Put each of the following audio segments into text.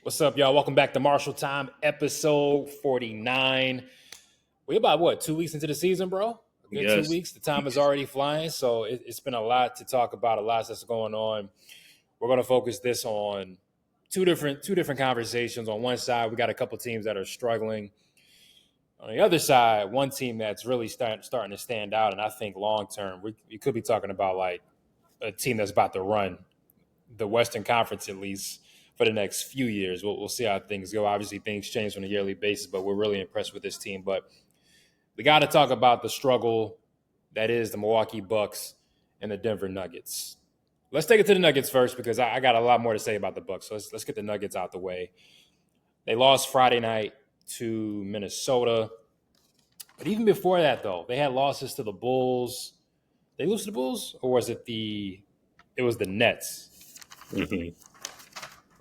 What's up, y'all? Welcome back to Marshall Time, episode 49. We about, 2 weeks into the season, bro? A good two Yes. weeks. The time is already flying, so it's been a lot to talk about, a lot that's going on. We're going to focus this on two different conversations. On one side, we got a couple teams that are struggling. On the other side, one team that's really starting to stand out, and I think long term, we could be talking about like a team that's about to run the Western Conference at least for the next few years. We'll see how things go. Obviously, things change on a yearly basis, but we're really impressed with this team. But we got to talk about the struggle that is the Milwaukee Bucks and the Denver Nuggets. Let's take it to the Nuggets first because I got a lot more to say about the Bucks. So let's get the Nuggets out the way. They lost Friday night to Minnesota. But even before that, though, they had losses to the Bulls. They lose to the Bulls, or was it it was the Nets? Mm-hmm.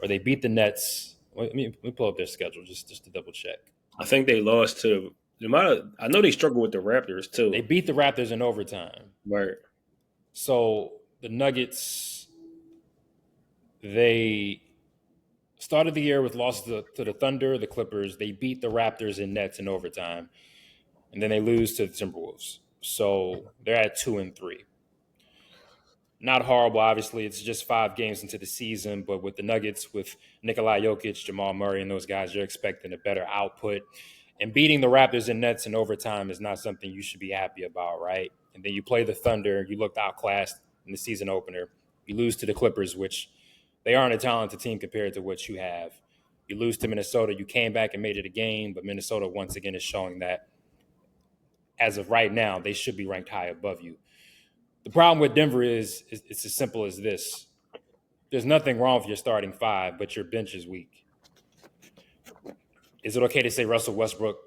Or they beat the Nets. Let me pull up their schedule just to double check. I think they lost to I know they struggle with the Raptors too. They beat the Raptors in overtime. Right. So the Nuggets, they started the year with losses to the Thunder, the Clippers. They beat the Raptors and Nets in overtime, and then they lose to the Timberwolves. So they're at 2-3. Not horrible, obviously. It's just 5 games into the season, but with the Nuggets, with Nikola Jokic, Jamal Murray, and those guys, you're expecting a better output. And beating the Raptors and Nets in overtime is not something you should be happy about, right? And then you play the Thunder, you looked outclassed in the season opener. You lose to the Clippers, which they aren't a talented team compared to what you have. You lose to Minnesota, you came back and made it a game, but Minnesota once again is showing that as of right now, they should be ranked high above you. The problem with Denver is it's as simple as this. There's nothing wrong with your starting 5, but your bench is weak. Is it okay to say Russell Westbrook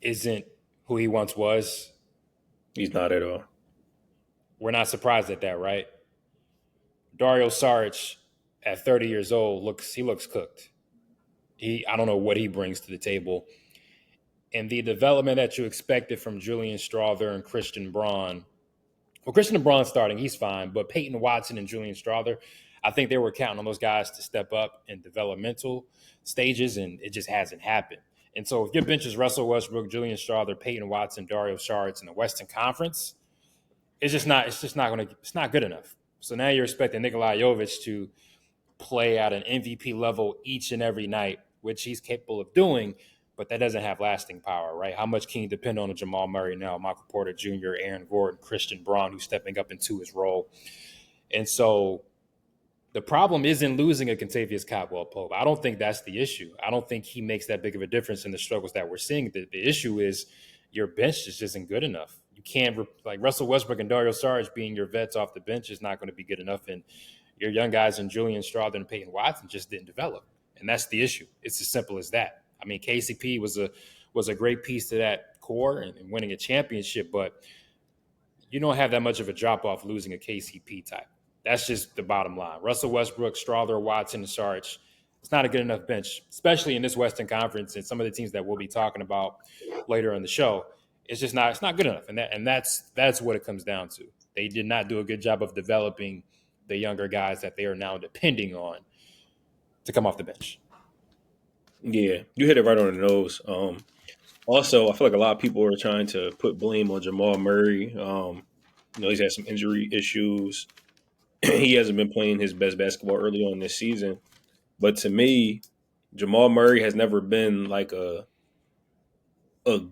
isn't who he once was? He's not at all. We're not surprised at that, right? Dario Saric at 30 years old looks cooked. I don't know what he brings to the table. And the development that you expected from Julian Strawther and Christian Braun. Well, Christian Braun starting, he's fine, but Peyton Watson and Julian Strawther, I think they were counting on those guys to step up in developmental stages, and it just hasn't happened. And so if your bench is Russell Westbrook, Julian Strawther, Peyton Watson, Dario Saric in the Western Conference, it's not good enough. So now you're expecting Nikola Jovic to play at an MVP level each and every night, which he's capable of doing, but that doesn't have lasting power, right? How much can you depend on a Jamal Murray now, Michael Porter Jr., Aaron Gordon, Christian Braun, who's stepping up into his role? And so the problem isn't losing a Kentavious Caldwell-Pope. I don't think that's the issue. I don't think he makes that big of a difference in the struggles that we're seeing. The issue is your bench just isn't good enough. You can't, like Russell Westbrook and Dario Saric being your vets off the bench is not going to be good enough. And your young guys in Julian Strawther and Peyton Watson just didn't develop. And that's the issue. It's as simple as that. I mean, KCP was a great piece to that core and winning a championship, but you don't have that much of a drop-off losing a KCP type. That's just the bottom line. Russell Westbrook, Strawther, Watson, and Saric, it's not a good enough bench, especially in this Western Conference and some of the teams that we'll be talking about later in the show. It's not good enough. And that's what it comes down to. They did not do a good job of developing the younger guys that they are now depending on to come off the bench. Yeah, you hit it right on the nose. Also, I feel like a lot of people are trying to put blame on Jamal Murray. He's had some injury issues. He hasn't been playing his best basketball early on this season. But to me, Jamal Murray has never been like a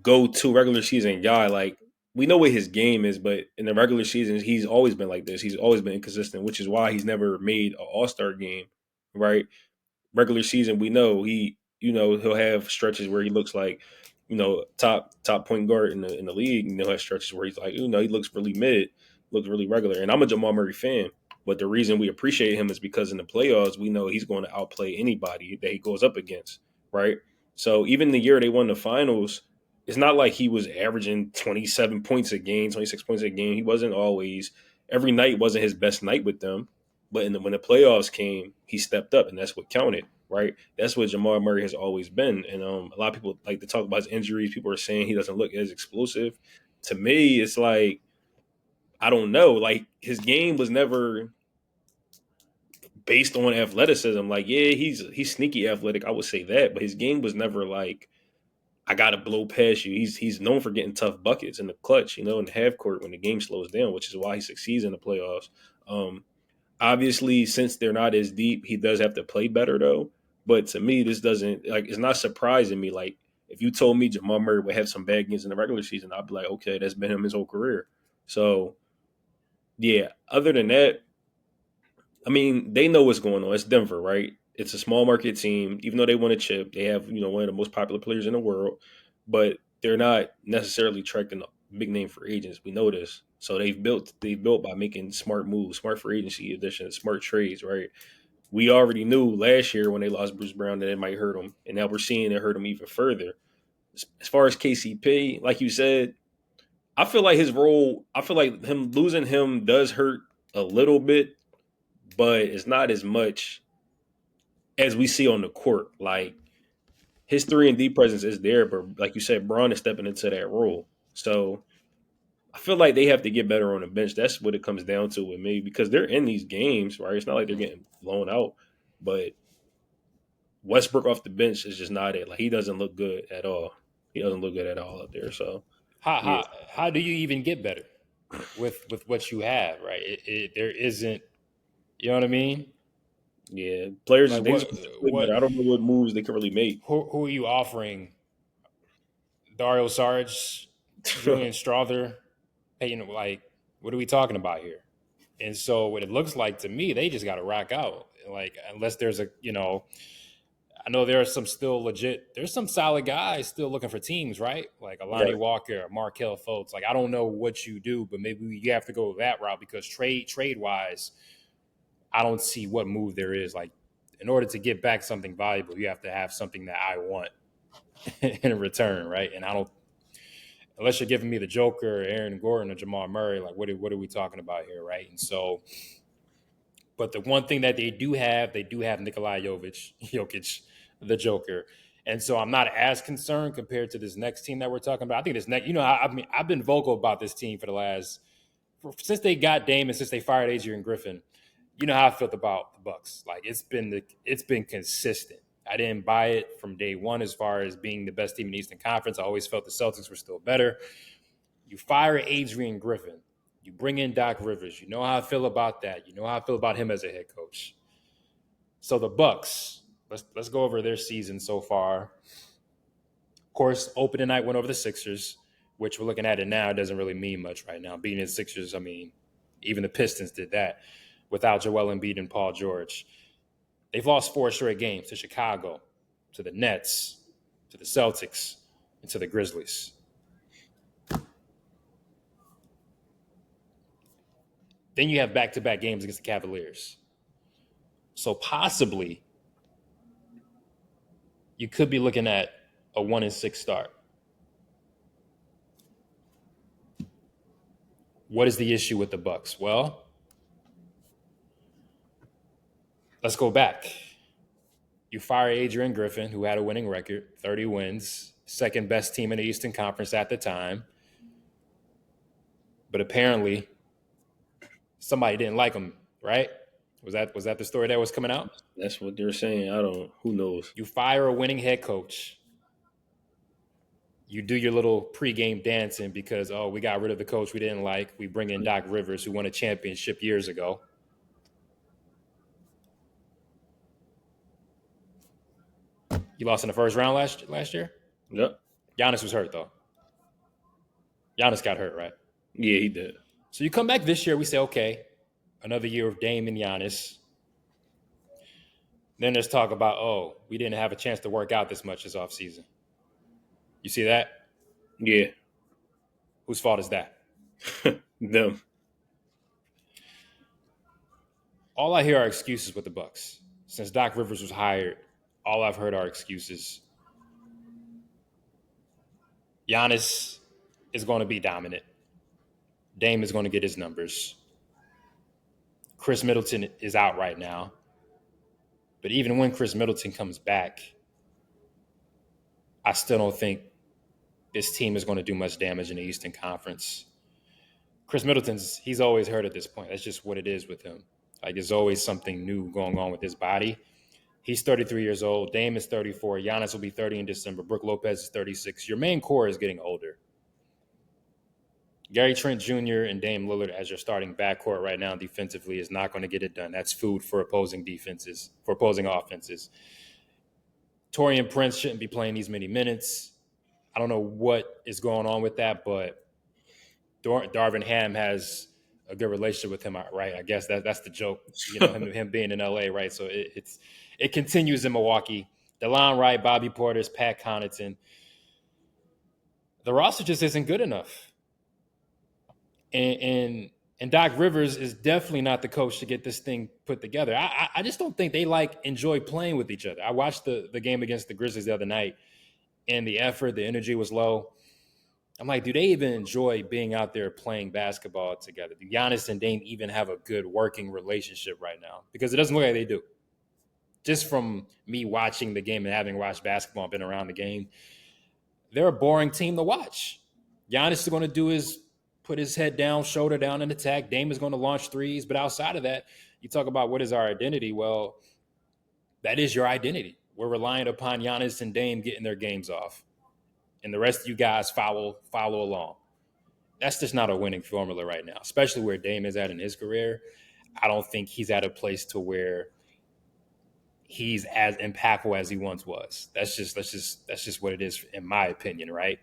go-to regular season guy. Like, we know what his game is, but in the regular season, he's always been like this. He's always been inconsistent, which is why he's never made an All-Star game, right? Regular season, we know he'll have stretches where he looks like, top point guard in the league. He'll have stretches where he's like, he looks really mid, looks really regular. And I'm a Jamal Murray fan, but the reason we appreciate him is because in the playoffs, we know he's going to outplay anybody that he goes up against, right? So even the year they won the finals, it's not like he was averaging 27 points a game, 26 points a game. He wasn't always – every night wasn't his best night with them. But when the playoffs came, he stepped up, and that's what counted, right? That's what Jamal Murray has always been. And a lot of people like to talk about his injuries. People are saying he doesn't look as explosive. To me, it's like, I don't know. Like, his game was never based on athleticism, like, yeah, he's sneaky athletic. I would say that, but his game was never like I gotta blow past you. He's known for getting tough buckets in the clutch, in the half court when the game slows down, which is why he succeeds in the playoffs. Um, Obviously, since they're not as deep, he does have to play better though. But to me, this doesn't like it's not surprising me. Like if you told me Jamal Murray would have some bad games in the regular season, I'd be like, okay, that's been him his whole career. So yeah, other than that, I mean, they know what's going on. It's Denver, right? It's a small market team. Even though they won a chip, they have one of the most popular players in the world, but they're not necessarily attracting big name free agents. We know this, so they've built by making smart moves, smart free agency additions, smart trades. Right? We already knew last year when they lost Bruce Brown that it might hurt them, and now we're seeing it hurt them even further. As far as KCP, like you said, I feel like his role. I feel like him losing him does hurt a little bit, but it's not as much as we see on the court. Like his 3-and-D presence is there, but like you said, Braun is stepping into that role. So I feel like they have to get better on the bench. That's what it comes down to with me because they're in these games, right? It's not like they're getting blown out, but Westbrook off the bench is just not it. Like he doesn't look good at all. He doesn't look good at all out there. So How yeah, how do you even get better with what you have, right? There isn't, you know what I mean? yeah. Players Like they just play what better. I don't know what moves they can really make. who are you offering? Dario Saric, Julian Strother, Peyton, like what are we talking about here? And so what it looks like to me, they just got to rock out. Like unless there's I know there are some still legit. There's some solid guys still looking for teams, right? Like Alani Right. Walker, Markel Fultz. Like I don't know what you do, but maybe you have to go that route because trade wise, I don't see what move there is. Like in order to get back something valuable, you have to have something that I want in return, right? And I don't unless you're giving me the Joker, Aaron Gordon, or Jamal Murray. Like what are we talking about here, right? And so, but the one thing that they do have Nikolai Jokic, the Joker. And so I'm not as concerned compared to this next team that we're talking about. I think this next, I mean, I've been vocal about this team since they got Dame and since they fired Adrian Griffin. You know how I felt about the Bucks. Like it's been consistent. I didn't buy it from day one as far as being the best team in the Eastern Conference. I always felt the Celtics were still better. You fire Adrian Griffin. You bring in Doc Rivers. You know how I feel about that. You know how I feel about him as a head coach. So the Bucks, let's go over their season so far. Of course, opening night went over the Sixers, which we're looking at it now. It doesn't really mean much right now. Beating the Sixers, I mean, even the Pistons did that without Joel Embiid and Paul George. They've lost 4 straight games to Chicago, to the Nets, to the Celtics, and to the Grizzlies. Then you have back-to-back games against the Cavaliers. So possibly you could be looking at a 1-6 start. What is the issue with the Bucks? Well, let's go back. You fire Adrian Griffin, who had a winning record, 30 wins, second best team in the Eastern Conference at the time. But apparently somebody didn't like him, right? Was that the story that was coming out? That's what they're saying. I don't. Who knows? You fire a winning head coach. You do your little pregame dancing because, oh, we got rid of the coach we didn't like. We bring in Doc Rivers, who won a championship years ago. You lost in the first round last year? Yep. Giannis was hurt, though. Giannis got hurt, right? Yeah, he did. So you come back this year, we say, okay, another year of Dame and Giannis. Then there's talk about, oh, we didn't have a chance to work out this much this offseason. You see that? Yeah. Whose fault is that? Them. All I hear are excuses with the Bucks. Since Doc Rivers was hired, all I've heard are excuses. Giannis is going to be dominant. Dame is going to get his numbers. Chris Middleton is out right now. But even when Chris Middleton comes back, I still don't think this team is going to do much damage in the Eastern Conference. Chris Middleton's, he's always hurt at this point. That's just what it is with him. Like there's always something new going on with his body. He's 33 years old. Dame is 34. Giannis will be 30 in December. Brook Lopez is 36. Your main core is getting older. Gary Trent Jr. and Dame Lillard as your starting backcourt right now defensively is not going to get it done. That's food for opposing defenses, for opposing offenses. Torian Prince shouldn't be playing these many minutes. I don't know what is going on with that, but Darvin Ham has a good relationship with him, right? I guess that's the joke, him being in LA, right? So it continues in Milwaukee. DeLon Wright, Bobby Portis, Pat Connaughton. The roster just isn't good enough. And Doc Rivers is definitely not the coach to get this thing put together. I just don't think they enjoy playing with each other. I watched the game against the Grizzlies the other night, and the effort, the energy was low. I'm like, do they even enjoy being out there playing basketball together? Do Giannis and Dame even have a good working relationship right now? Because it doesn't look like they do. Just from me watching the game and having watched basketball and been around the game, they're a boring team to watch. Giannis is going to do his put his head down, shoulder down and attack. Dame is going to launch threes. But outside of that, you talk about what is our identity? Well, that is your identity. We're relying upon Giannis and Dame getting their games off. And the rest of you guys follow along. That's just not a winning formula right now, especially where Dame is at in his career. I don't think he's at a place to where he's as impactful as he once was. That's just what it is, in my opinion, right?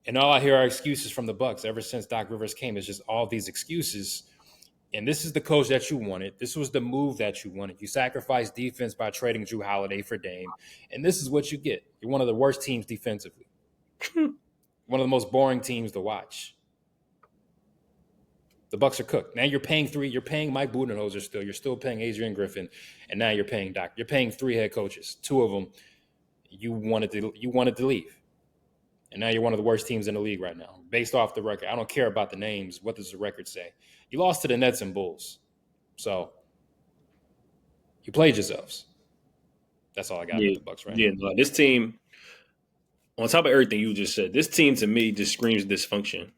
And all I hear are excuses from the Bucks. Ever since Doc Rivers came, it's just all these excuses. And this is the coach that you wanted. This was the move that you wanted. You sacrificed defense by trading Jrue Holiday for Dame. And this is what you get. You're one of the worst teams defensively. One of the most boring teams to watch. The Bucks are cooked. Now you're paying Mike Budenholzer still. You're still paying Adrian Griffin. And now you're paying Doc. You're paying 3 head coaches. 2 of them you wanted to leave. And now you're one of the worst teams in the league right now, based off the record. I don't care about the names. What does the record say? You lost to the Nets and Bulls. So you played yourselves. That's all I got with the Bucks right now. No, this team, on top of everything you just said, this team to me just screams dysfunction.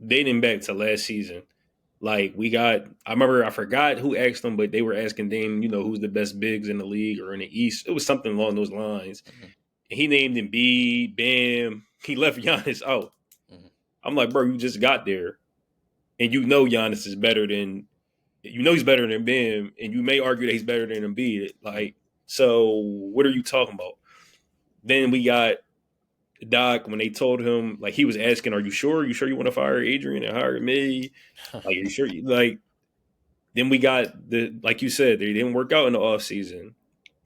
Dating back to last season, I forgot who asked them, but they were asking Dame, who's the best bigs in the league or in the East. It was something along those lines. Mm-hmm. And he named Embiid, Bam. He left Giannis out. Mm-hmm. I'm like, bro, you just got there. And Giannis is better than – he's better than Bam. And you may argue that he's better than Embiid. So what are you talking about? Then we got Doc when they told him, he was asking, are you sure? You sure you want to fire Adrian and hire me? Are you sure? Then we got like you said, they didn't work out in the offseason.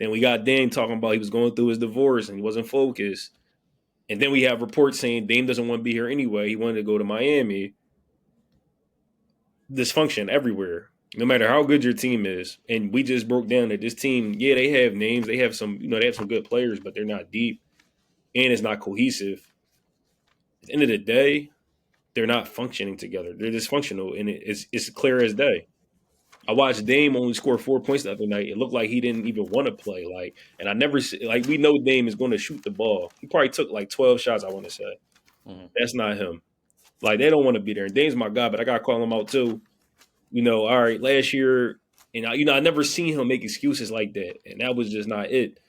Then we got Dame talking about he was going through his divorce and he wasn't focused. And then we have reports saying Dame doesn't want to be here anyway. He wanted to go to Miami. Dysfunction everywhere, no matter how good your team is. And we just broke down that this team, they have names. They have some, they have some good players, but they're not deep. And it's not cohesive. At the end of the day, they're not functioning together. They're dysfunctional, and it's clear as day. I watched Dame only score 4 points the other night. It looked like he didn't even want to play. And I never we know Dame is going to shoot the ball. He probably took 12 shots, I want to say. Mm-hmm. That's not him. They don't want to be there. And Dame's my guy, but I got to call him out too. All right, last year, and I never seen him make excuses like that. And that was just not it.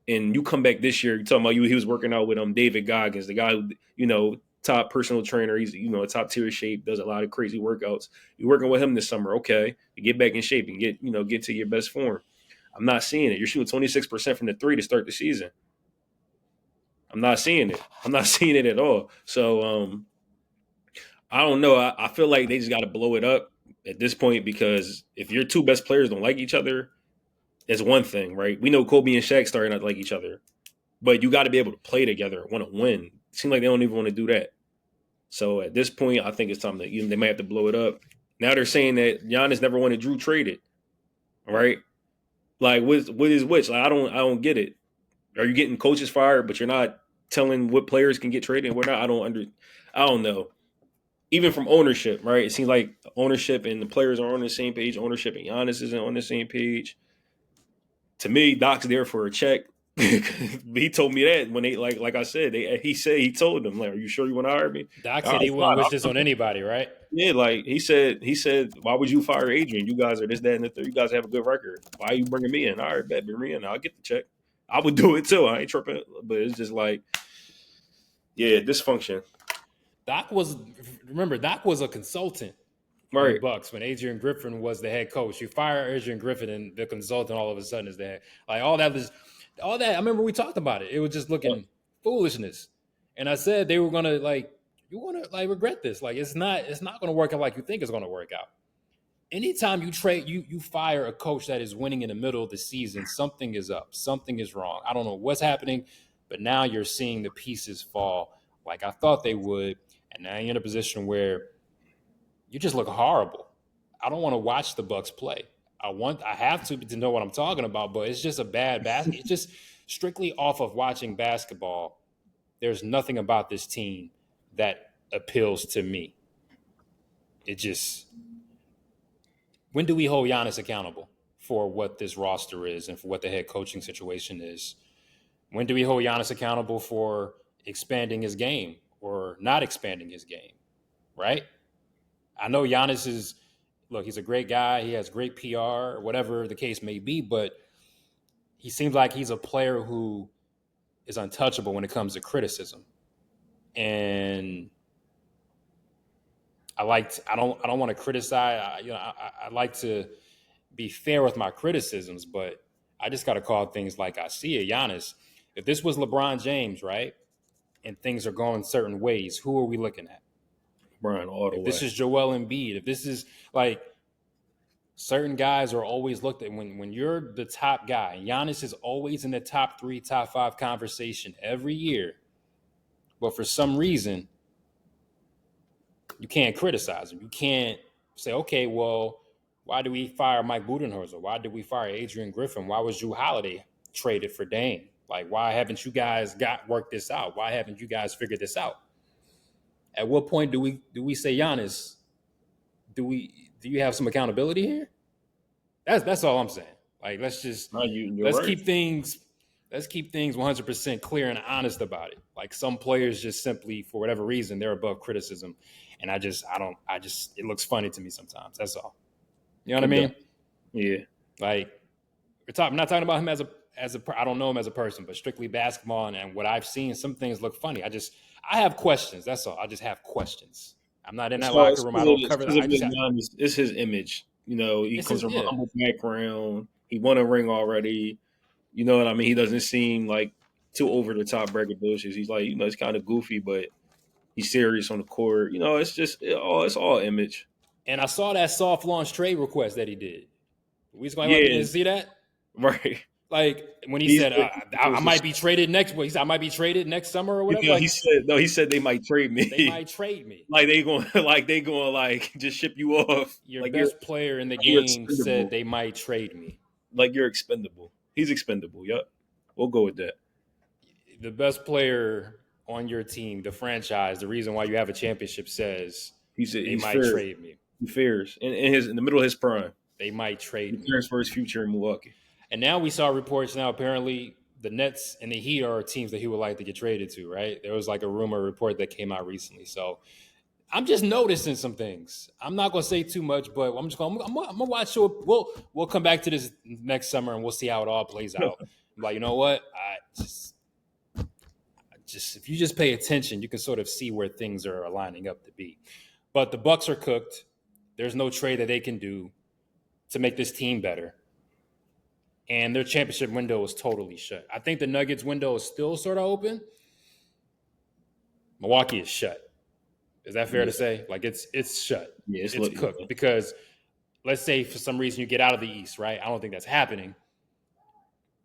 And you come back this year, you're talking about he was working out with David Goggins, the guy who, top personal trainer. He's, a top tier shape, does a lot of crazy workouts. You're working with him this summer. Okay. You get back in shape and get to your best form. I'm not seeing it. You're shooting 26% from the 3 to start the season. I'm not seeing it. I'm not seeing it at all. So, I don't know. I feel like they just got to blow it up at this point, because if your 2 best players don't like each other, that's one thing, right? We know Kobe and Shaq started not to like each other, but you got to be able to play together, want to win. It seems like they don't even want to do that. So at this point, I think it's time that they might have to blow it up. Now they're saying that Giannis never wanted Jrue traded, right? What is which? I don't get it. Are you getting coaches fired, but you're not telling what players can get traded and what not? I don't know. Even from ownership, right? It seems like ownership and the players are on the same page. Ownership and Giannis isn't on the same page. To me, Doc's there for a check. He told me that when they like I said, he told them, like, "Are you sure you want to hire me?" Doc All said right, he wouldn't fine. wish this on anybody, right? Yeah, like he said, why would you fire Adrian? You guys are this, that, and the third. You guys have a good record. Why are you bringing me in? All right, bet, bring me in. I'll get the check. I would do it too. I ain't tripping, but it's just like, yeah, dysfunction. Doc was a consultant on the Right. Bucks when Adrian Griffin was the head coach. You fire Adrian Griffin, and the consultant all of a sudden is the head. Like all that. I remember we talked about it. It was just looking foolishness, and I said they were gonna like you want to like regret this. Like it's not gonna work out like you think it's gonna work out. Anytime you fire a coach that is winning in the middle of the season, something is up, something is wrong. I don't know what's happening, but now you're seeing the pieces fall like I thought they would, and now you're in a position where you just look horrible. I don't want to watch the Bucks play. I have to know what I'm talking about, but it's just a bad basket. It's just strictly off of watching basketball. There's nothing about this team that appeals to me. It just when do we hold Giannis accountable for what this roster is and for what the head coaching situation is? When do we hold Giannis accountable for expanding his game or not expanding his game? Right? I know Giannis is look, he's a great guy. He has great PR, whatever the case may be, but he seems like he's a player who is untouchable when it comes to criticism. And I don't want to criticize. I like to be fair with my criticisms, but I just got to call things like I see it. Giannis, if this was LeBron James, right, and things are going certain ways, who are we looking at? Brian, all the If this way. is Joel Embiid, if this is like certain guys are always looked at when you're the top guy, and Giannis is always in the top 3, top 5 conversation every year. But for some reason, you can't criticize him. You can't say, okay, well, why do we fire Mike Budenholzer? Why did we fire Adrian Griffin? Why was Drew Holiday traded for Dame? Like, why haven't you guys worked this out? Why haven't you guys figured this out? At what point do we say, Giannis, do you have some accountability here? That's all I'm saying. Like, No, you're let's right. keep things 100% clear and honest about it. Like some players just simply, for whatever reason, they're above criticism, and it looks funny to me sometimes. That's all. You know what I It does. mean? Yeah. Like I'm not talking about him I don't know him as a person, but strictly basketball and what I've seen. Some things look funny. I have questions. That's all. I just have questions. I'm not in that So locker room. I don't it's cover because that. of his it's his image. You know, he It's comes his from a yeah. humble background. He won a ring already. You know what I mean? He doesn't seem like too over the top braggadocious. He's like, it's kind of goofy, but he's serious on the court. It's all image. And I saw that soft launch trade request that he did. We just going to Yeah, didn't see that. right. Like when he He's said, I was might be traded next. Well, he said I might be traded next summer or whatever. he Like said no. He said they might trade they me. might trade me. Like they going like just ship you off. Your Like best player in the you're game said expendable. they might trade me. Like you're expendable. He's expendable. Yep. We'll go with that. The best player on your team, the franchise, the reason why you have a championship says He said they he's might fair. trade me. He fears in the middle of his prime. They might He trade me. fears for his future in Milwaukee. And now we saw reports now apparently the Nets and the Heat are teams that he would like to get traded to, right? There was like a rumor report that came out recently. So I'm just noticing some things. I'm not going to say too much, but I'm gonna watch. So we'll come back to this next summer and we'll see how it all plays out. I'm like, you know what? Just if you just pay attention, you can sort of see where things are lining up to be. But the Bucks are cooked. There's no trade that they can do to make this team better. And their championship window is totally shut. I think the Nuggets window is still sort of open. Milwaukee is shut. Is that fair Yeah, to say? Like it's shut. yeah, It's cooked because let's say for some reason you get out of the East, right? I don't think that's happening.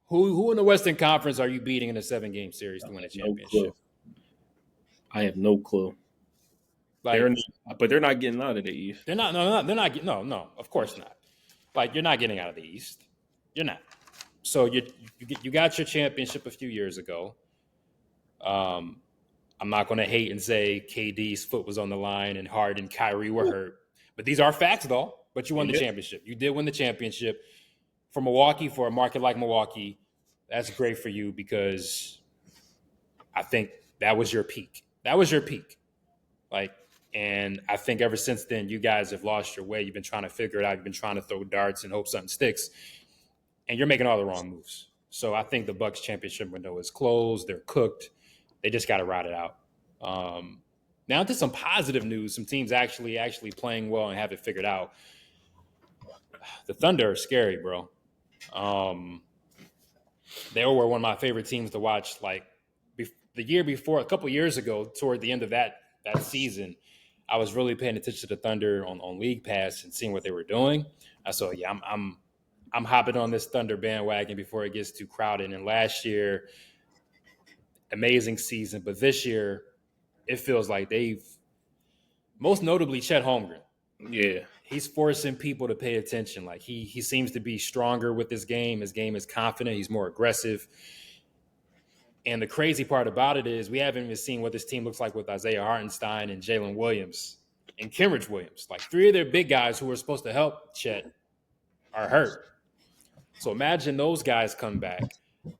Who in the Western Conference are you beating in a 7-game series to win a no clue. championship? I have no clue. Like But they're not getting out of the East. they're not. No, they're not. No. Of course not. Like you're not getting out of the East. You're not. So you got your championship a few years ago. I'm not going to hate and say KD's foot was on the line and Harden, Kyrie were hurt, but these are facts though. But you won the Yeah. championship. You did win the championship for Milwaukee, for a market like Milwaukee. That's great for you because I think that was your peak. That was your peak. Like, and I think ever since then, you guys have lost your way. You've been trying to figure it out. You've been trying to throw darts and hope something sticks, and you're making all the wrong moves. So I think the Bucks championship window is closed. They're cooked. They just got to ride it out. Um, Now to some positive news. Some teams actually playing well and have it figured out. The Thunder are scary, bro. Um, they were one of my favorite teams to watch. Like the year before, a couple years ago, toward the end of that season, I was really paying attention to the Thunder on League Pass and seeing what they were doing. So yeah, I'm hopping on this Thunder bandwagon before it gets too crowded. And last year, amazing season, but this year, it feels like they've most notably Chet Holmgren. Yeah. He's forcing people to pay attention. Like he seems to be stronger with his game. His game is confident. He's more aggressive. And the crazy part about it is we haven't even seen what this team looks like with Isaiah Hartenstein and Jalen Williams and Kenrich Williams. Like three of their big guys who were supposed to help Chet are hurt. So imagine those guys come back.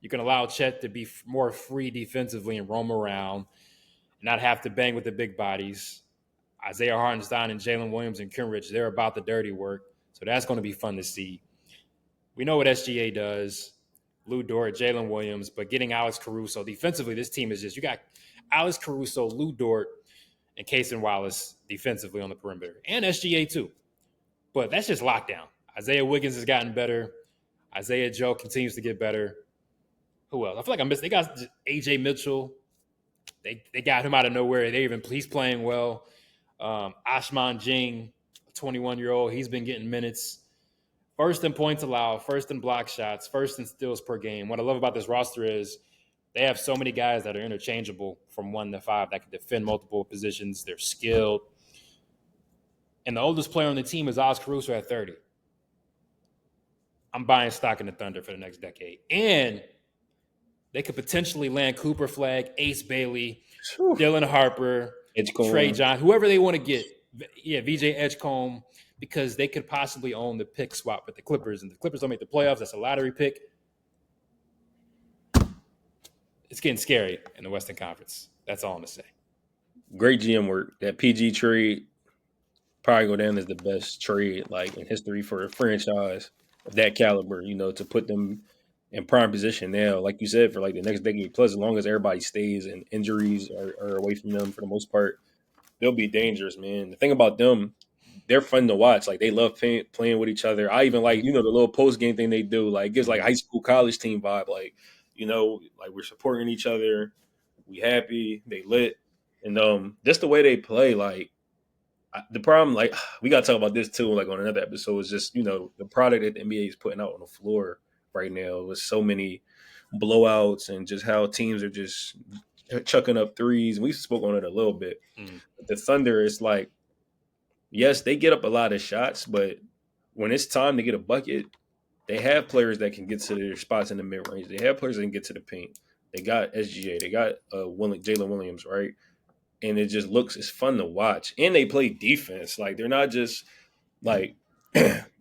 You can allow Chet to be more free defensively and roam around, not have to bang with the big bodies. Isaiah Hartenstein and Jalen Williams and Kenrich, they're about the dirty work. So that's going to be fun to see. We know what SGA does. Lou Dort, Jalen Williams, but getting Alex Caruso. Defensively, this team is just, you got Alex Caruso, Lou Dort, and Cason Wallace defensively on the perimeter. And SGA too. But that's just lockdown. Isaiah Wiggins has gotten better. Isaiah Joe continues to get better. Who else? I feel like I missed. They got AJ Mitchell. They got him out of nowhere. He's playing well. Ashman Jing, 21-year-old, he's been getting minutes. First in points allowed, first in block shots, first in steals per game. What I love about this roster is they have so many guys that are interchangeable from 1 to 5 that can defend multiple positions. They're skilled. And the oldest player on the team is Oz Caruso at 30. I'm buying stock in the Thunder for the next decade. And they could potentially land Cooper Flag, Ace Bailey, Dylan Harper, Trey John, whoever they want to get. Yeah, VJ Edgecombe, because they could possibly own the pick swap with the Clippers. And the Clippers don't make the playoffs. That's a lottery pick. It's getting scary in the Western Conference. That's all I'm going to say. Great GM work. That PG trade probably go down as the best trade like in history for a franchise of that caliber, to put them in prime position now, like you said, for like the next decade plus, as long as everybody stays and injuries are away from them for the most part, they'll be dangerous, man. The thing about them, they're fun to watch. Like they love playing with each other. I even like, the little post game thing they do. Like it gives like high school, college team vibe. Like, like we're supporting each other. We happy. They lit. And just the way they play, like the problem, like we got to talk about this too, like on another episode, is just, the product that the NBA is putting out on the floor right now with so many blowouts and just how teams are just chucking up threes. We spoke on it a little bit. The Thunder is like, yes, they get up a lot of shots, but when it's time to get a bucket, they have players that can get to their spots in the mid range. They have players that can get to the paint. They got SGA. They got Jalen Williams, right? And it just it's fun to watch. And they play defense. Like they're not just like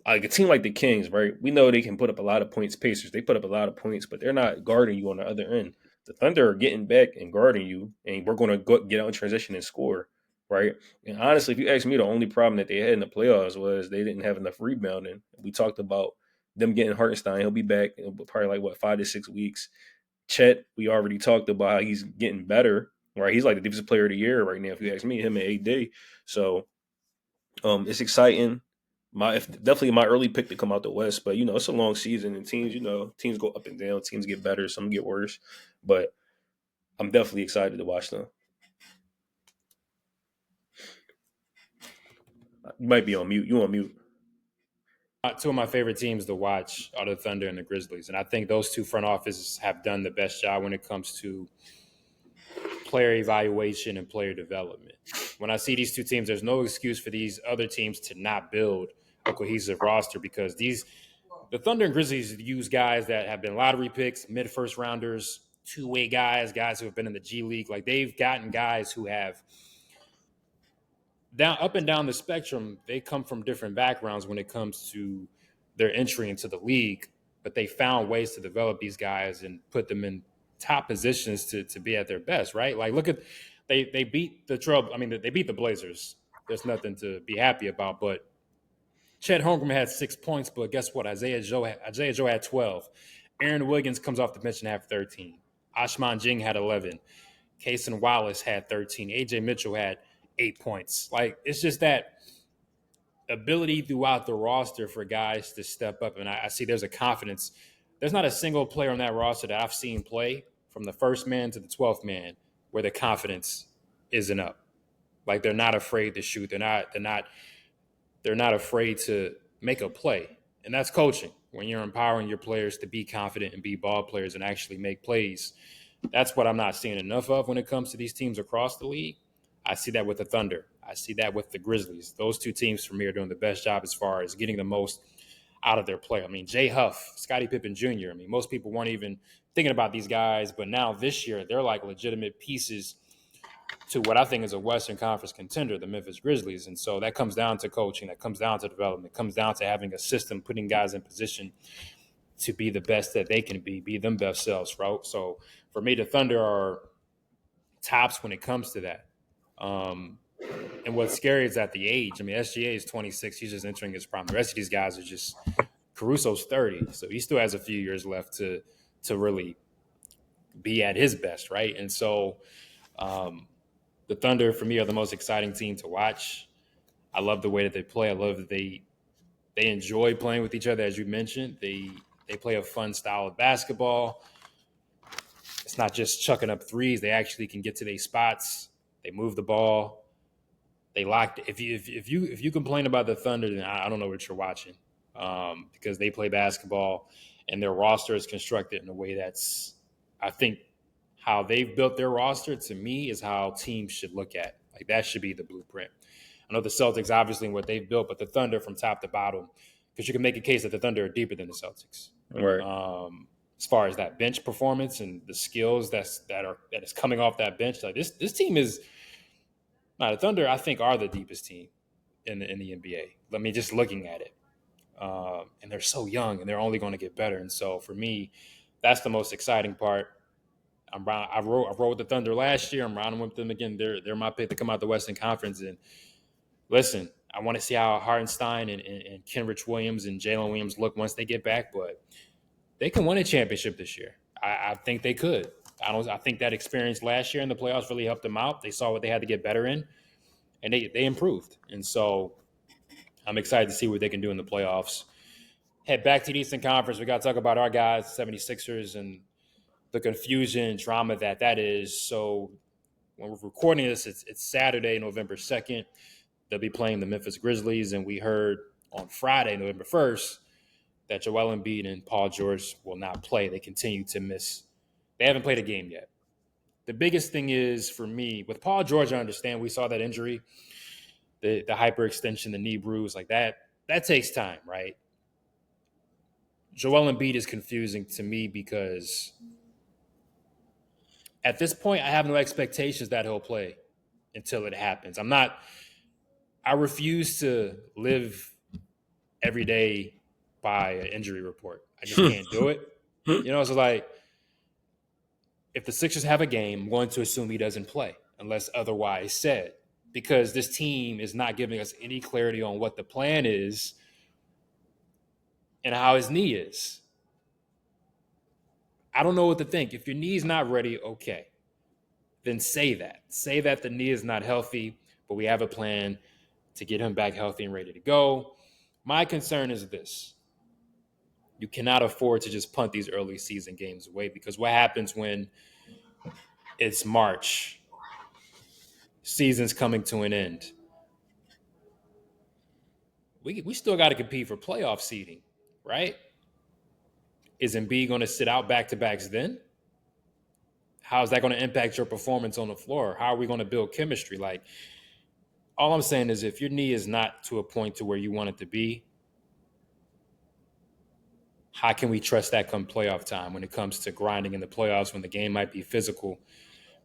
like a team like the Kings, right? We know they can put up a lot of points. Pacers, they put up a lot of points, but they're not guarding you on the other end. The Thunder are getting back and guarding you, and we're going to get out in transition and score, right? And honestly, if you ask me, the only problem that they had in the playoffs was they didn't have enough rebounding. We talked about them getting Hartenstein. He'll be back in probably like 5 to 6 weeks. Chet, we already talked about how he's getting better, right? He's like the defensive player of the year right now, if you ask me, him and AD. So it's exciting. Definitely my early pick to come out the West, but it's a long season and teams go up and down, teams get better, some get worse, but I'm definitely excited to watch them. You might be on mute. You on mute. Two of my favorite teams to watch are the Thunder and the Grizzlies, and I think those two front offices have done the best job when it comes to player evaluation and player development. When I see these two teams, there's no excuse for these other teams to not build a cohesive roster because the Thunder and Grizzlies use guys that have been lottery picks, mid-first rounders, two-way guys who have been in the G League. Like they've gotten guys who have up and down the spectrum, they come from different backgrounds when it comes to their entry into the league. but they found ways to develop these guys and put them in top positions to be at their best, right? Like look at they beat the Trail. I mean, they beat the Blazers. There's nothing to be happy about, but Chet Holmgren had 6 points, but guess what? Isaiah Joe had 12. Aaron Wiggins comes off the bench and had 13. Ashman Jing had 11. Cason Wallace had 13. AJ Mitchell had 8 points. Like, it's just that ability throughout the roster for guys to step up. And I see there's a confidence. There's not a single player on that roster that I've seen play from the first man to the 12th man where the confidence isn't up. Like, they're not afraid to shoot. They're not afraid to make a play. And that's coaching. When you're empowering your players to be confident and be ball players and actually make plays. That's what I'm not seeing enough of when it comes to these teams across the league. I see that with the Thunder. I see that with the Grizzlies. Those two teams for me are doing the best job as far as getting the most out of their play. I mean, Jay Huff, Scottie Pippen Jr. I mean, most people weren't even thinking about these guys, but now this year they're like legitimate pieces to what I think is a Western Conference contender, the Memphis Grizzlies. And so that comes down to coaching, that comes down to development, it comes down to having a system, putting guys in position to be the best that they can be them best selves, right? So for me, the Thunder are tops when it comes to that. And what's scary is at the age. I mean, SGA is 26. He's just entering his prime. The rest of these guys are just Caruso's 30. So he still has a few years left to really be at his best, right? And so the Thunder, for me, are the most exciting team to watch. I love the way that they play. I love that they enjoy playing with each other, as you mentioned. They play a fun style of basketball. It's not just chucking up threes. They actually can get to their spots. They move the ball. They lock. If you complain about the Thunder, then I don't know what you're watching, because they play basketball and their roster is constructed in a way that's, I think, how they've built their roster, to me, is how teams should look at. Like, that should be the blueprint. I know the Celtics, obviously, and what they've built, but the Thunder from top to bottom, because you can make a case that the Thunder are deeper than the Celtics. Right. As far as that bench performance and the skills that is coming off that bench, like this team is. Now, the Thunder, I think, are the deepest team in the NBA. I mean, just looking at it, and they're so young, and they're only going to get better. And so, for me, that's the most exciting part. I rode with the Thunder last year. I'm riding with them again. They're my pick to come out the Western Conference. And listen, I want to see how Hartenstein and Kenrich Williams and Jalen Williams look once they get back. But they can win a championship this year. I think they could. I think that experience last year in the playoffs really helped them out. They saw what they had to get better in, and they improved. And so I'm excited to see what they can do in the playoffs. Head back to the Eastern Conference. We got to talk about our guys, 76ers, and the confusion and drama that is. So when we're recording this, it's Saturday, November 2nd. They'll be playing the Memphis Grizzlies, and we heard on Friday, November 1st, that Joel Embiid and Paul George will not play. They continue to miss. They haven't played a game yet. The biggest thing is, for me, with Paul George, I understand we saw that injury, the hyperextension, the knee bruise, like that takes time, right? Joel Embiid is confusing to me because at this point, I have no expectations that he'll play until it happens. I refuse to live every day by an injury report. I just can't do it. So like, if the Sixers have a game, I'm going to assume he doesn't play unless otherwise said, because this team is not giving us any clarity on what the plan is and how his knee is. I don't know what to think. If your knee's not ready, okay, then say that. Say that the knee is not healthy, but we have a plan to get him back healthy and ready to go. My concern is this. You cannot afford to just punt these early season games away, because what happens when it's March, season's coming to an end? We still got to compete for playoff seeding, right? Is Embiid going to sit out back-to-backs then? How is that going to impact your performance on the floor? How are we going to build chemistry? Like, all I'm saying is, if your knee is not to a point to where you want it to be, how can we trust that come playoff time when it comes to grinding in the playoffs, when the game might be physical,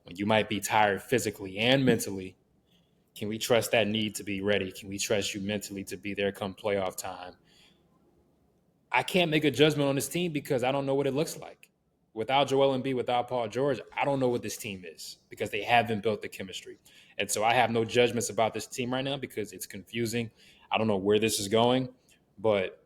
when you might be tired physically and mentally? Can we trust that need to be ready? Can we trust you mentally to be there come playoff time? I can't make a judgment on this team because I don't know what it looks like. Without Joel Embiid, without Paul George, I don't know what this team is because they haven't built the chemistry. And so I have no judgments about this team right now because it's confusing. I don't know where this is going, but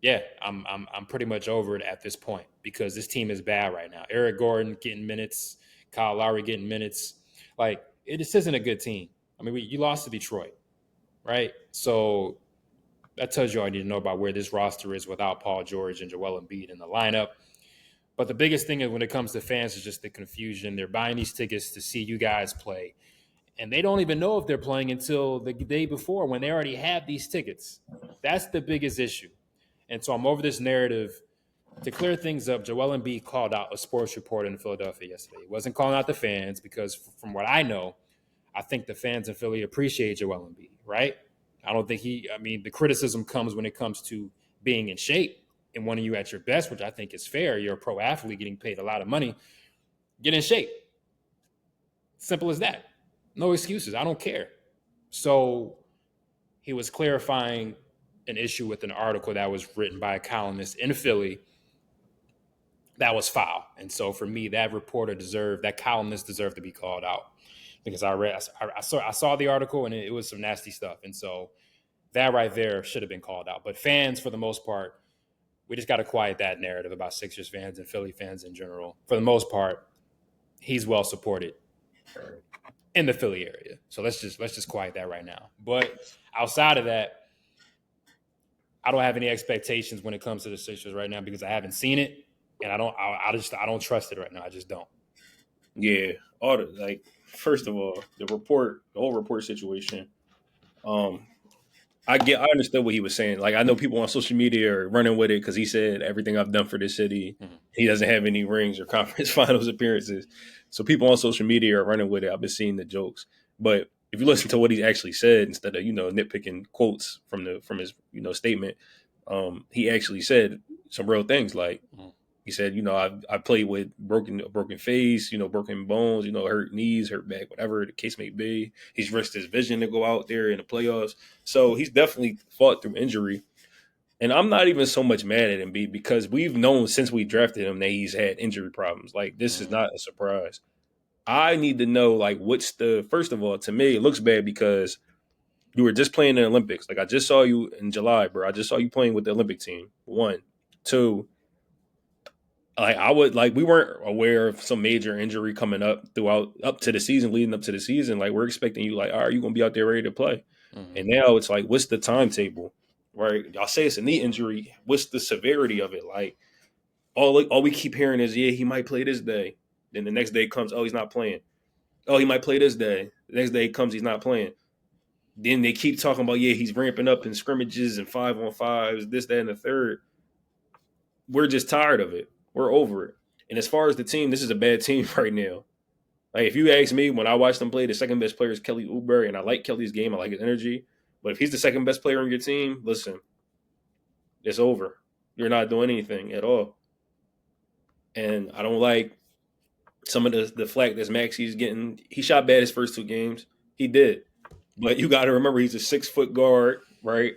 yeah, I'm pretty much over it at this point because this team is bad right now. Eric Gordon getting minutes, Kyle Lowry getting minutes. Like this isn't a good team. I mean, you lost to Detroit, right? So that tells you all you need to know about where this roster is without Paul George and Joel Embiid in the lineup. But the biggest thing when it comes to fans is just the confusion. They're buying these tickets to see you guys play, and they don't even know if they're playing until the day before when they already have these tickets. That's the biggest issue. And so I'm over this narrative. To clear things up, Joel Embiid called out a sports reporter in Philadelphia yesterday. He wasn't calling out the fans because, from what I know, I think the fans in Philly appreciate Joel Embiid, right? I don't think the criticism comes when it comes to being in shape and wanting you at your best, which I think is fair. You're a pro athlete getting paid a lot of money. Get in shape. Simple as that. No excuses. I don't care. So he was clarifying an issue with an article that was written by a columnist in Philly that was foul. And so for me, that columnist deserved to be called out because I saw the article and it was some nasty stuff. And so that right there should have been called out. But fans, for the most part, we just got to quiet that narrative about Sixers fans and Philly fans in general. For the most part, he's well supported in the Philly area. So let's just quiet that right now. But outside of that, I don't have any expectations when it comes to the Sixers right now because I haven't seen it, and I don't trust it right now. I just don't. Yeah, first of all, the whole report situation. I understood what he was saying. Like I know people on social media are running with it because he said everything I've done for this city. Mm-hmm. He doesn't have any rings or conference finals appearances. So people on social media are running with it. I've been seeing the jokes. But if you listen to what he actually said instead of, nitpicking quotes from his, statement, he actually said some real things like, he said, I played with broken face, broken bones, hurt knees, hurt back, whatever the case may be. He's risked his vision to go out there in the playoffs. So he's definitely fought through injury. And I'm not even so much mad at him, because we've known since we drafted him that he's had injury problems. Like, this is not a surprise. I need to know, first of all, to me, it looks bad because you were just playing in the Olympics. Like, I just saw you in July, bro. I just saw you playing with the Olympic team. 1, 2, we weren't aware of some major injury coming up to the season, leading up to the season. Like, we're expecting you, all right, you're going to be out there ready to play. Mm-hmm. And now it's like, what's the timetable? Right? Y'all say it's a knee injury. What's the severity of it? Like, all we keep hearing is, yeah, he might play this day. Then the next day comes, oh, he's not playing. Oh, he might play this day. The next day comes, he's not playing. Then they keep talking about, yeah, he's ramping up in scrimmages and 5-on-5s, this, that, and the third. We're just tired of it. We're over it. And as far as the team, this is a bad team right now. Like, if you ask me, when I watched them play, the second best player is Kelly Oubre, and I like Kelly's game. I like his energy. But if he's the second best player on your team, listen, it's over. You're not doing anything at all. And I don't like some of the flack that Maxey's getting. He shot bad his first 2 games. He did. But you got to remember, he's a 6-foot guard, right?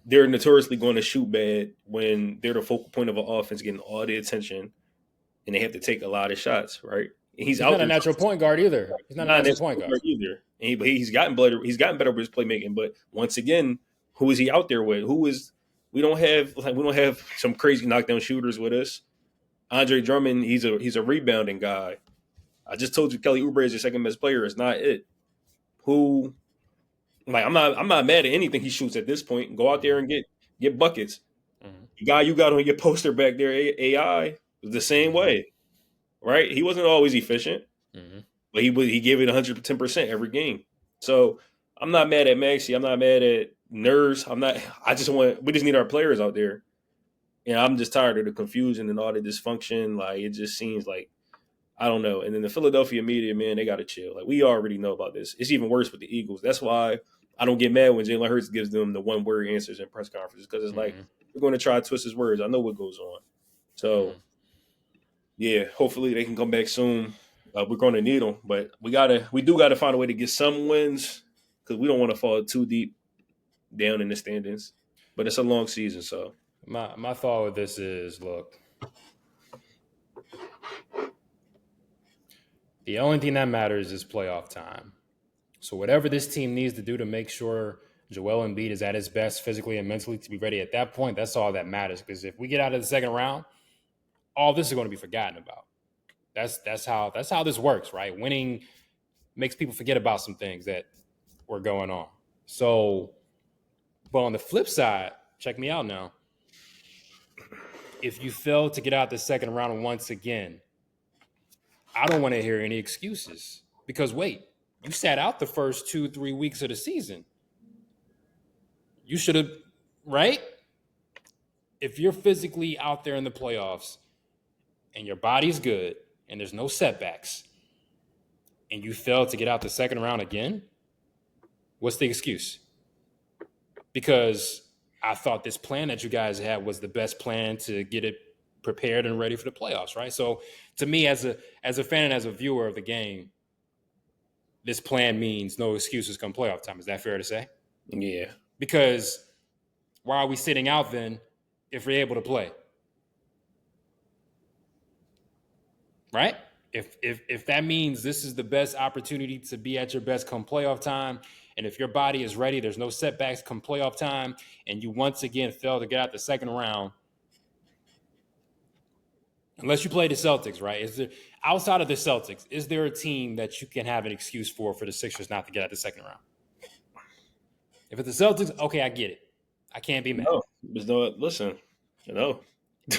They're notoriously going to shoot bad when they're the focal point of an offense, getting all the attention, and they have to take a lot of shots, right? And he's out not a natural point guard either. He's not a natural point guard either. But he's gotten better. He's gotten better with his playmaking. But once again, who is he out there with? We don't have some crazy knockdown shooters with us. Andre Drummond, he's a rebounding guy. I just told you Kelly Oubre is your second best player. It's not it. I'm not mad at anything he shoots at this point. Go out there and get buckets. Mm-hmm. The guy you got on your poster back there, AI, was the same way, right? He wasn't always efficient, but he gave it 110% every game. So I'm not mad at Maxey. I'm not mad at Nurse. We just need our players out there. And I'm just tired of the confusion and all the dysfunction. Like, it just seems like, I don't know. And then the Philadelphia media, man, they got to chill. Like, we already know about this. It's even worse with the Eagles. That's why I don't get mad when Jalen Hurts gives them the one-word answers in press conferences, because it's like, we're going to try to twist his words. I know what goes on. So, yeah, hopefully they can come back soon. We're going to need them. But we do got to find a way to get some wins, because we don't want to fall too deep down in the standings. But it's a long season, so. my thought with this is, look, the only thing that matters is playoff time. So whatever this team needs to do to make sure Joel Embiid is at his best physically and mentally to be ready at that point, that's all that matters. Because if we get out of the second round, all this is going to be forgotten about. That's how this works, right? Winning makes people forget about some things that were going on. So, but on the flip side, check me out now. If you fail to get out the second round once again, I don't want to hear any excuses. Because wait, you sat out the first 2-3 weeks of the season. You should have, right? If you're physically out there in the playoffs and your body's good and there's no setbacks and you fail to get out the second round again, what's the excuse? Because I thought this plan that you guys had was the best plan to get it prepared and ready for the playoffs, right? So to me, as a fan and as a viewer of the game, this plan means no excuses come playoff time. Is that fair to say? Yeah. Because why are we sitting out then if we're able to play? Right? If that means this is the best opportunity to be at your best come playoff time, and if your body is ready, there's no setbacks come playoff time, and you once again fail to get out the second round, unless you play the Celtics, right? Is there, outside of the Celtics, is there a team that you can have an excuse for the Sixers not to get out the second round? If it's the Celtics, okay, I get it. I can't be mad. No, there's no. Listen, no.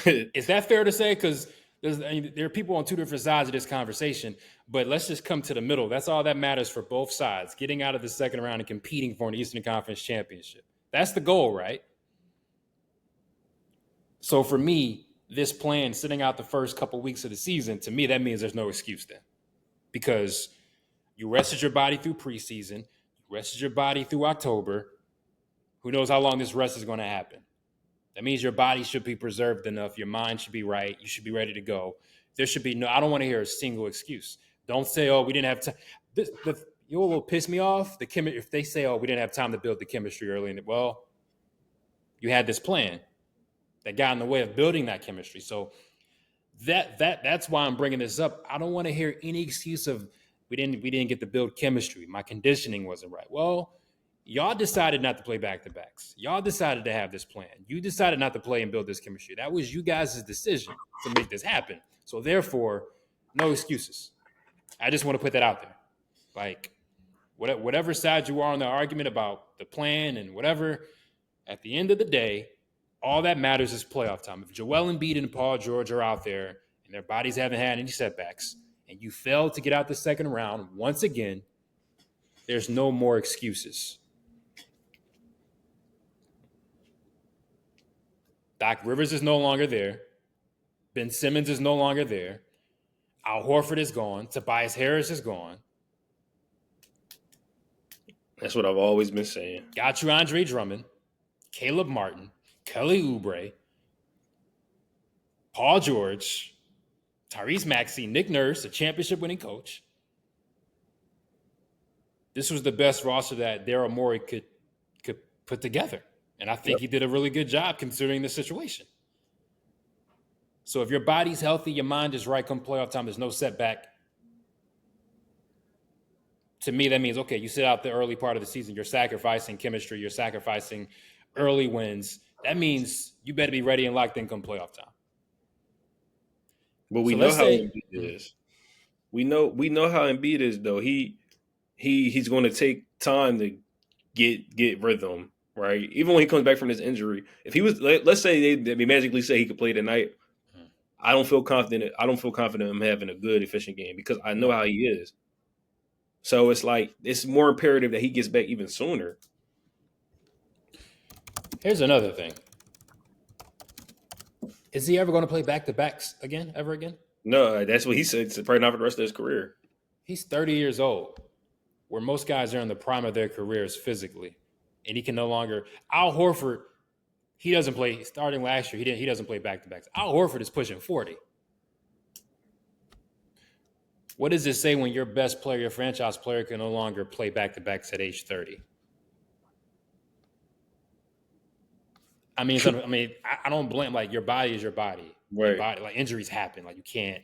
Is that fair to say? Because there are people on two different sides of this conversation, but let's just come to the middle. That's all that matters for both sides, getting out of the second round and competing for an Eastern Conference championship. That's the goal, right? So for me, this plan, sitting out the first couple weeks of the season, to me, that means there's no excuse then. Because you rested your body through preseason, you rested your body through October. Who knows how long this rest is going to happen? That means your body should be preserved enough. Your mind should be right. You should be ready to go. There should be no, I don't want to hear a single excuse. Don't say, oh, we didn't have time. You know what will piss me off? If they say, oh, we didn't have time to build the chemistry early in it. Well, you had this plan that got in the way of building that chemistry. So that's why I'm bringing this up. I don't want to hear any excuse of we didn't get to build chemistry. My conditioning wasn't right. Well, y'all decided not to play back-to-backs. Y'all decided to have this plan. You decided not to play and build this chemistry. That was you guys' decision to make this happen. So therefore, no excuses. I just want to put that out there. Like, whatever side you are on the argument about the plan and whatever, at the end of the day, all that matters is playoff time. If Joel Embiid and Paul George are out there and their bodies haven't had any setbacks and you fail to get out the second round once again, there's no more excuses. Doc Rivers is no longer there. Ben Simmons is no longer there. Al Horford is gone. Tobias Harris is gone. That's what I've always been saying. Got you Andre Drummond, Caleb Martin, Kelly Oubre, Paul George, Tyrese Maxey, Nick Nurse, a championship-winning coach. This was the best roster that Daryl Morey could put together. And I think he did a really good job considering the situation. So if your body's healthy, your mind is right come playoff time, there's no setback. To me, that means, okay, you sit out the early part of the season, you're sacrificing chemistry, you're sacrificing early wins. That means you better be ready and locked in come playoff time. But we know how Embiid is. We know how Embiid is, though. He's going to take time to get rhythm. Right, even when he comes back from this injury, if he was, let's say they magically say he could play tonight, I don't feel confident. I don't feel confident in him having a good, efficient game because I know how he is. So it's like it's more imperative that he gets back even sooner. Here's another thing: is he ever going to play back-to-backs again? Ever again? No, that's what he said. It's probably not for the rest of his career. He's 30 years old, where most guys are in the prime of their careers physically. And he can no longer. Al Horford, he doesn't play. Starting last year, he doesn't play back-to-backs. Al Horford is pushing 40. What does it say when your best player, your franchise player, can no longer play back-to-backs at age 30? I mean, I don't blame. Like, your body is your body. Your Right. body, like, injuries happen. Like, you can't.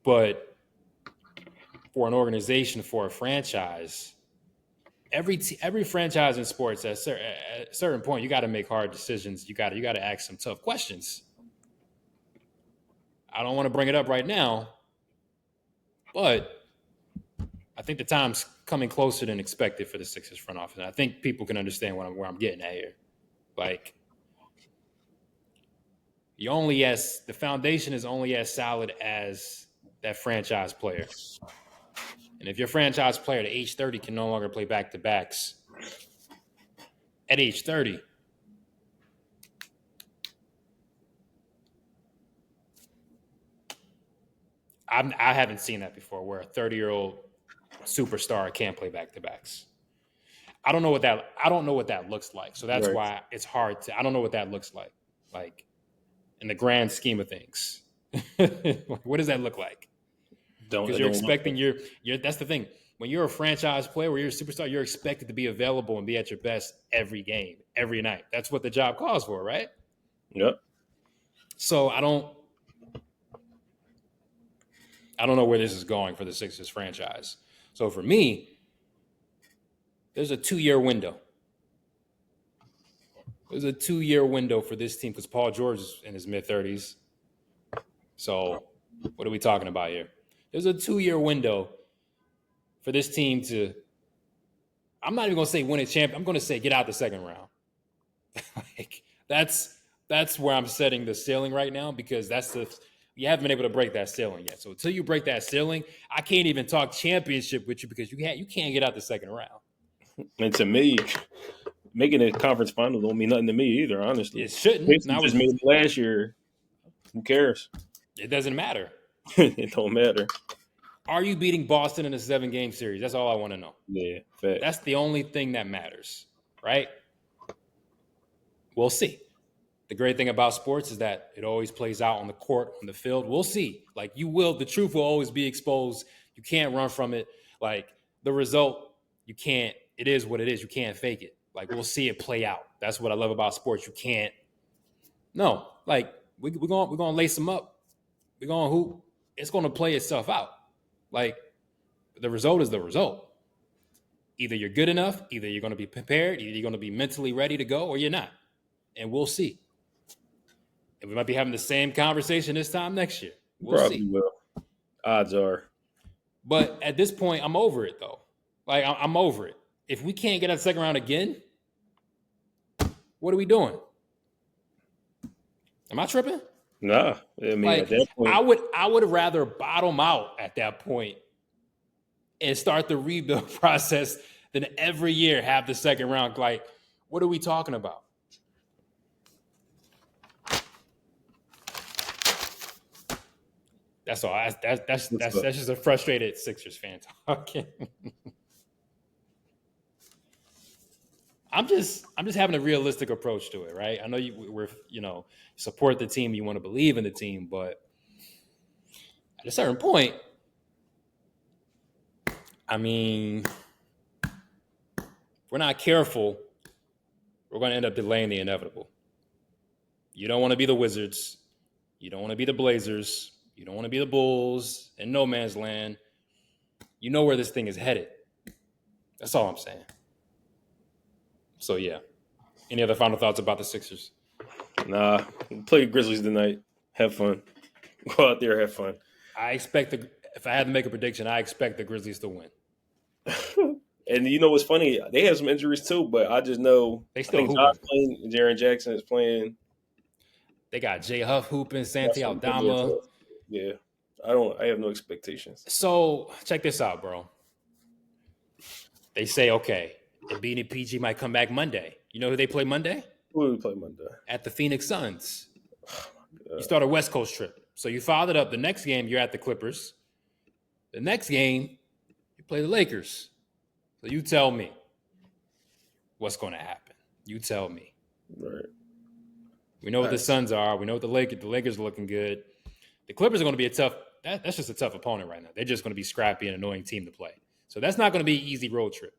But for an organization, for a franchise, every franchise in sports at a certain point, you got to make hard decisions. You got to ask some tough questions. I don't want to bring it up right now, but I think the time's coming closer than expected for the Sixers front office. And I think people can understand where I'm getting at here. Like, the foundation is only as solid as that franchise player. And if your franchise player at age 30 can no longer play back to backs at age 30, I haven't seen that before, where a 30-year-old superstar can't play back to backs. I don't know what that looks like. So that's Right. why it's hard to. I don't know what that looks like in the grand scheme of things. What does that look like? Because you're expecting your. That's the thing. When you're a franchise player, where you're a superstar, you're expected to be available and be at your best every game, every night. That's what the job calls for, right? Yep. So I don't know where this is going for the Sixers franchise. So for me, there's a 2-year window. There's a 2-year window for this team because Paul George is in his mid-30s. So what are we talking about here? There's a 2-year window for this team to, I'm not even going to say win a champion. I'm going to say get out the second round. Like, that's where I'm setting the ceiling right now, because you haven't been able to break that ceiling yet. So until you break that ceiling, I can't even talk championship with you, because you can't get out the second round. And to me, making a conference final don't mean nothing to me either, honestly. It shouldn't. Pistons just made it last year. Who cares? It doesn't matter. It don't matter. Are you beating Boston in a 7-game series? That's all I want to know. Yeah, fact. That's the only thing that matters, right? We'll see. The great thing about sports is that it always plays out on the court, on the field. We'll see. Like, the truth will always be exposed. You can't run from it. Like, the result, it is what it is. You can't fake it. Like, we'll see it play out. That's what I love about sports. You can't. No, like, we're gonna lace them up. We're gonna hoop. It's gonna play itself out. Like, the result is the result. Either you're good enough, either you're gonna be prepared, either you're gonna be mentally ready to go, or you're not. And we'll see. And we might be having the same conversation this time next year. We'll Probably see. will. Odds are. But at this point, I'm over it, though. Like, I'm over it. If we can't get out the second round again, what are we doing? Am I tripping? Nah. I mean, Like, at that point, I would rather bottom out at that point and start the rebuild process than every year have the second round. Like, what are we talking about? That's all. That's just a frustrated Sixers fan talking. I'm just having a realistic approach to it, right? I know we're support the team, you want to believe in the team, but at a certain point, I mean, if we're not careful, we're going to end up delaying the inevitable. You don't want to be the Wizards. You don't want to be the Blazers. You don't want to be the Bulls in no man's land. You know where this thing is headed. That's all I'm saying. So, yeah. Any other final thoughts about the Sixers? nah. Play Grizzlies tonight. Have fun. Go out there, have fun. If I had to make a prediction, I expect the Grizzlies to win. And you know what's funny? They have some injuries too, but I just know They still hooping. Josh playing, Jaren Jackson is playing. They got Jay Huff hooping, Santi Aldama. Yeah. I have no expectations. So check this out, bro. They say, okay, Embiid and PG might come back Monday. You know who they play Monday? Who do we play Monday? At the Phoenix Suns. You start a West Coast trip. So you followed it up. The next game, you're at the Clippers. The next game, you play the Lakers. So you tell me what's going to happen. You tell me. Right. We know what the Suns are. We know what the Lakers are looking good. The Clippers are going to be that's just a tough opponent right now. They're just going to be scrappy and annoying team to play. So that's not going to be an easy road trip.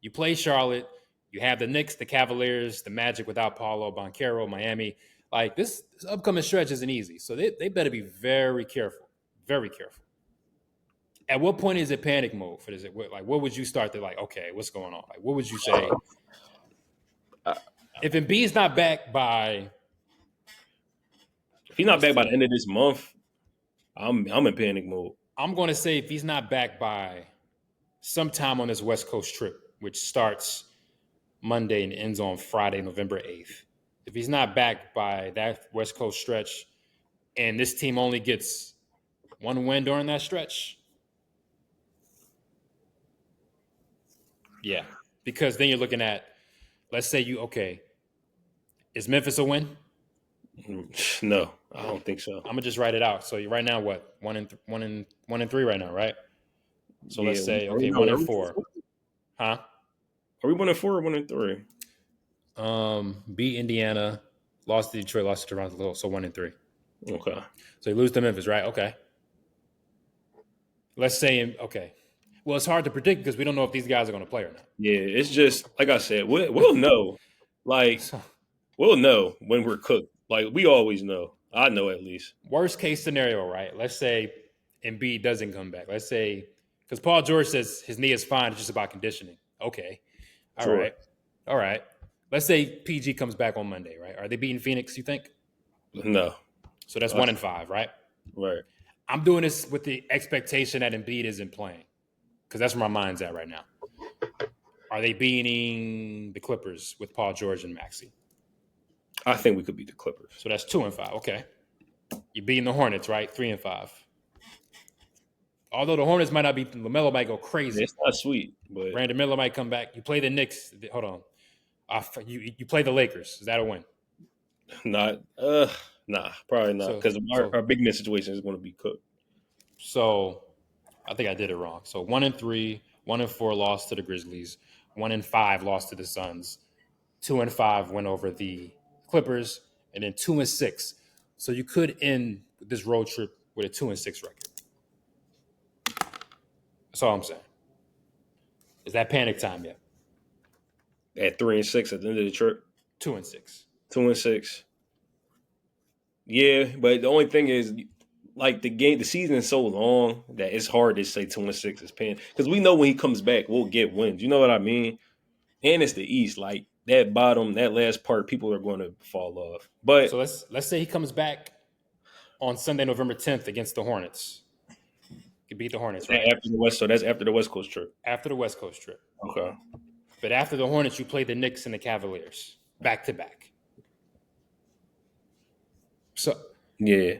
You play Charlotte. You have the Knicks, the Cavaliers, the Magic without Paulo Banchero, Miami. Like this upcoming stretch isn't easy, so they better be very careful, very careful. At what point is it panic mode for this? Like, what would you start to like? Okay, what's going on? Like, what would you say Uh, if Embiid's not back by? if he's not back by the end of this month, I'm in panic mode. I'm going to say if he's not back by sometime on this West Coast trip, which starts Monday and ends on Friday, November 8th. If he's not back by that West Coast stretch, and this team only gets one win during that stretch, yeah, because then you're looking at, let's say is Memphis a win? No, I don't think so. I'm gonna just write it out. So right now, what 1-3 right now, right? So let's say 1-4, huh? Are we 1-4 or 1-3? Beat Indiana, lost to Detroit, lost to Toronto, so 1-3. Okay. So you lose to Memphis, right? Okay. Let's say okay. Well, it's hard to predict because we don't know if these guys are going to play or not. Yeah, it's just like I said, we'll know. Like we'll know when we're cooked. Like we always know. I know at least. Worst case scenario, right? Let's say Embiid doesn't come back. Let's say because Paul George says his knee is fine, it's just about conditioning. Okay. All right. Let's say PG comes back on Monday, right? Are they beating Phoenix, you think? No. So that's 1-5, right? Right. I'm doing this with the expectation that Embiid isn't playing because that's where my mind's at right now. Are they beating the Clippers with Paul George and Maxey? I think we could beat the Clippers. So that's 2-5. Okay. You're beating the Hornets, right? 3-5. Although the Hornets might not be, LaMelo might go crazy. It's not sweet, but Brandon Miller might come back. You play the Knicks. Hold on. You play the Lakers. Is that a win? not. Nah, probably not because our big man situation is going to be cooked. So I think I did it wrong. So 1-3, 1-4 lost to the Grizzlies, 1-5 lost to the Suns, 2-5 went over the Clippers, and then 2-6. So you could end this road trip with a 2-6 record. That's all I'm saying. Is that panic time yet? At 3-6 at the end of the trip. 2-6. 2-6. Yeah, but the only thing is, like the season is so long that it's hard to say 2-6 is panic because we know when he comes back, we'll get wins. You know what I mean? And it's the East, like that bottom, that last part, people are going to fall off. But so let's say he comes back on Sunday, November 10th against the Hornets. He beat the Hornets, right? So that's after the West Coast trip. After the West Coast trip. Okay. But after the Hornets, you play the Knicks and the Cavaliers back to back. So yeah,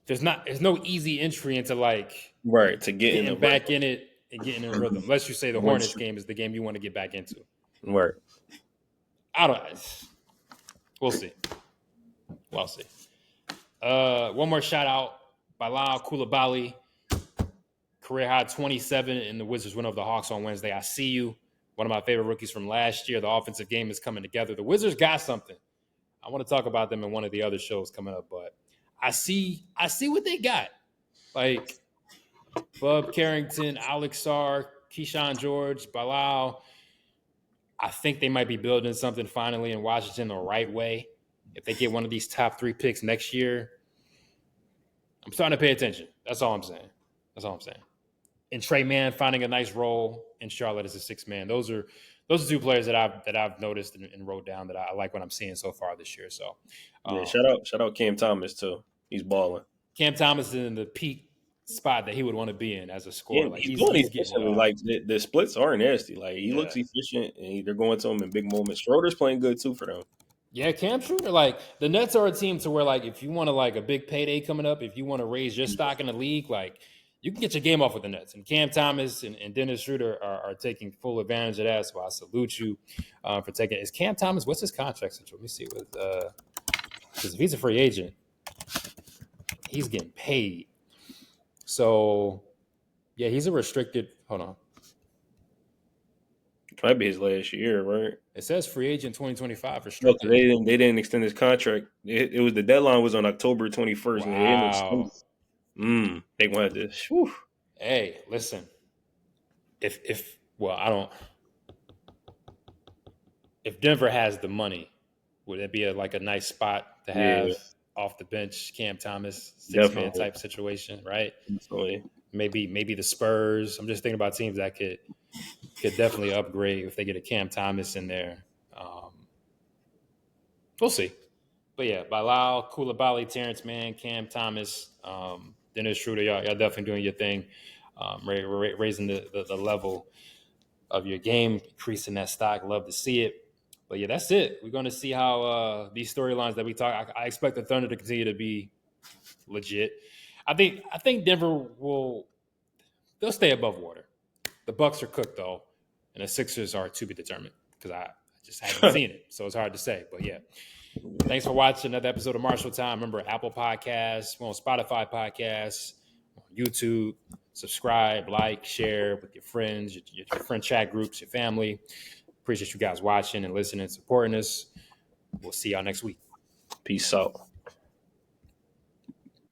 there's no easy entry into like right to get back in it and getting in rhythm. Unless you say the Hornets game is the game you want to get back into. Right. I don't. We'll see. We'll see. One more shout out. Bilal Coulibaly, career high 27 in the Wizards win over the Hawks on Wednesday. I see you. One of my favorite rookies from last year. The offensive game is coming together. The Wizards got something. I want to talk about them in one of the other shows coming up, but I see what they got. Like Bub Carrington, Alex Sarr, Keyshawn George, Bilal. I think they might be building something finally in Washington the right way. If they get one of these top 3 picks next year, I'm starting to pay attention. That's all I'm saying. And Trey Mann finding a nice role in Charlotte as a 6th man. Those are 2 players that I've noticed and wrote down that I like what I'm seeing so far this year. So, shout out Cam Thomas too. He's balling. Cam Thomas is in the peak spot that he would want to be in as a scorer. Yeah, like he's getting like the splits are nasty. Like he looks efficient, and they're going to him in big moments. Schroeder's playing good too for them. Yeah, Cam Schroeder. Like the Nets are a team to where like if you want to like a big payday coming up, if you want to raise your stock in the league, like you can get your game off with the Nets. And Cam Thomas and Dennis Schroeder are taking full advantage of that. So I salute you for taking it. Is Cam Thomas, what's his contract situation? Let me see. Because if he's a free agent, he's getting paid. So, yeah, he's a restricted – hold on. It might be his last year, right? It says free agent 2025 restricted. No, they didn't extend his contract. It was the deadline was on October 21st. Wow. And they wanted this. – Hey, listen. I don't if Denver has the money, would it be like a nice spot to have Yeah, off the bench Cam Thomas, 6-man definitely. type situation, right? Definitely. Maybe the Spurs. I'm just thinking about teams that could definitely upgrade if they get a Cam Thomas in there. We'll see. But yeah, Bilal, Koulibaly, Terrence Mann, Cam Thomas, Dennis Schroeder, y'all definitely doing your thing, raising the level of your game, increasing that stock. Love to see it. But yeah, that's it. We're going to see how these storylines that we talk. I expect the Thunder to continue to be legit. I think Denver they'll stay above water. The Bucks are cooked though, and the Sixers are to be determined because I just haven't seen it, so it's hard to say. But yeah, thanks for watching another episode of Marshall Time. Remember, Apple Podcasts, we're on Spotify Podcasts, on YouTube. Subscribe, like, share with your friends, your friend chat groups, your family. Appreciate you guys watching and listening and supporting us. We'll see y'all next week. Peace out.